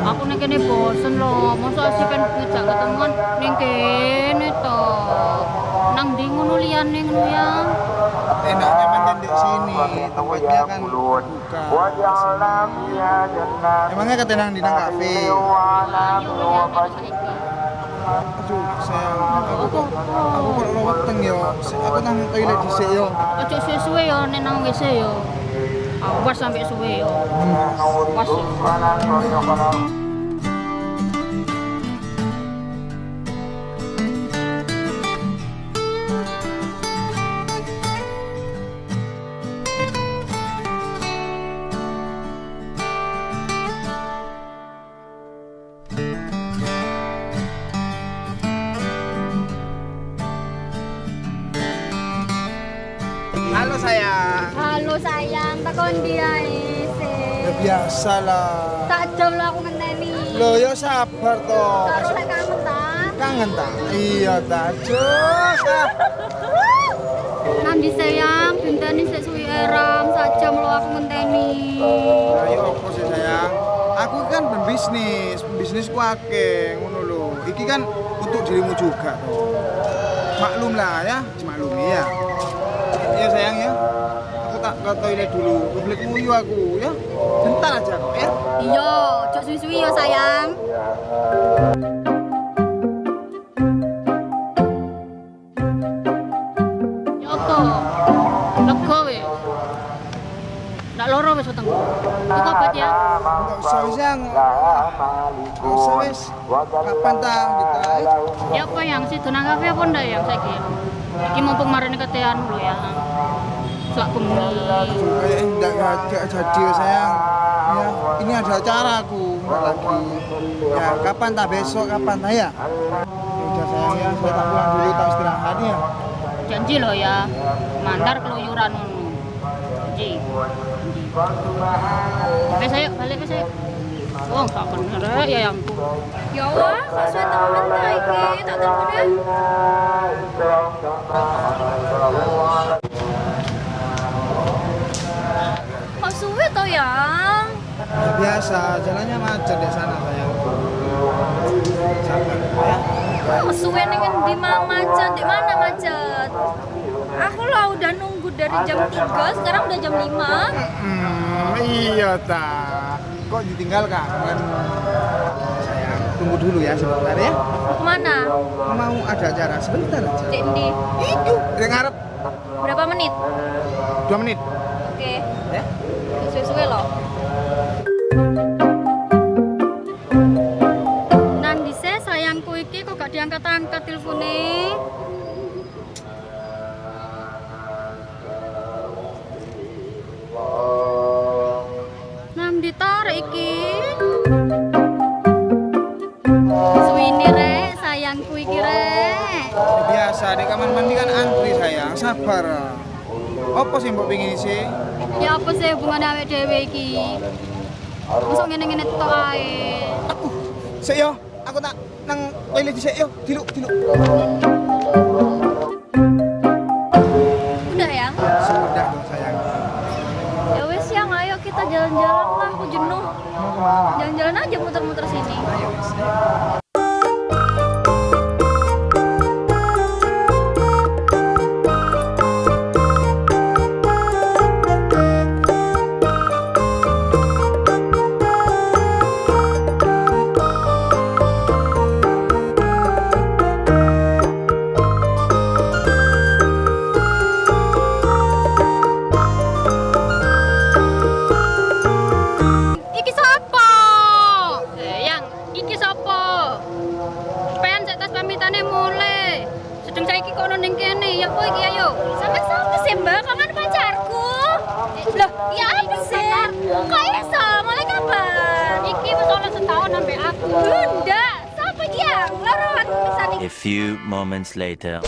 Aku nek kene bosen lho. Mosok sih pengen ngejak ketemuan ning kene to. Nang ndi ngono liyane ngono ya. Enaknya pancen di sini, tempatnya kan buka. Emangnya ketenang di nang kafe? Ayo ya saiki. Aduh, sayang, aku kok weteng yo. Aku nang toilet dhisik yo. Ojo suwe-suwe yo nek nang WC yo. Awas sampai suwe yo. Awas. Halo sayang. Halo sayang, takon dia Ya biasa lah. Tak jam lah aku ngenteni. Loh yo sabar toh. Karo lek kangen ta. Kangen ta? Iya ta, Jos. Nanti sayang, bintani sik suwi eram, sak jam lo aku ngenteni. Ayo apa sih sayang? Aku kan pembisnisku akeh ngono lho. Iki kan untuk dirimu juga toh. Maklum lah ya, dimaklumi ya. Iya sayang ya. Aku tak ke toilet dulu. Kebelet nguyu aku ya. Bentar aja kok ya. Iya, ojo suwi-suwi yo sayang. Ya apa? Lega we. Ndak loro wis wetengku. Iku obat ya. Enggak usah sayang. Enggak usah wis. Kapan ta kita? Ya apa yang situ nang kafe apa ndak yang saiki? Iki mumpung marane ketean lho ya. Selak bengi. Kayak enggak jadi sayang. Ya, ini ada acara aku enggak lagi. Ya, kapan ta besok kapan ta ya? Udah sayang ya, saya tak pulang dulu tak istirahat ya. Janji lo ya. Mandar keluyuran ngono. Janji. Wes ayo, balik wes ayo. Oh, gak bener ya yangku. Ya wah, sesuai teman ta iki, tak telepon ya. Kok suwe to yang? Ya, biasa, jalannya macet di sana sayang. Sabar ya. Oh, suwe ning endi macet? Di mana macet? Aku lah udah nunggu dari jam 3, sekarang udah jam 5. Iya ta. Kok ditinggal kangen? Sayang, tunggu dulu ya sebentar ya. Mau kemana? Mau ada acara sebentar aja. Cek endi? Itu, yang ngarep Berapa menit? 2 menit. Oke, Ya. suwe-suwe loh. Nang dise sayangku iki kok gak diangkat-angkat telpone. Nang ditarik iki. Suwini rek, sayangku iki rek. Biasa di kamar mandi kan antri sayang, sabar. Apa sih mbok pingin sih? Ya apa sih hubungannya awake dhewe iki? Mosok ngene-ngene tok ae. Sik yo, aku tak nang toilet dhisik yo, diluk. Udah yang? Sudah dong sayang. Ya wes yang, ayo kita jalan-jalan lah, aku jenuh. Mau kemana? Jalan-jalan aja muter-muter sini. Ayo wis. Iki sapa? Yang iki sapa? Pen sak tas pamitane mulai. Sedeng saiki kok ono ning kene. Ya apa iki ayo? Sampai sampai sih mbak, kamu pacarku. Loh, ya apa sih? Kok iso? Mulai kapan? Iki wis ono setahun sampai aku. Bunda, siapa yang? Loro aku bisa nih. A few moments later.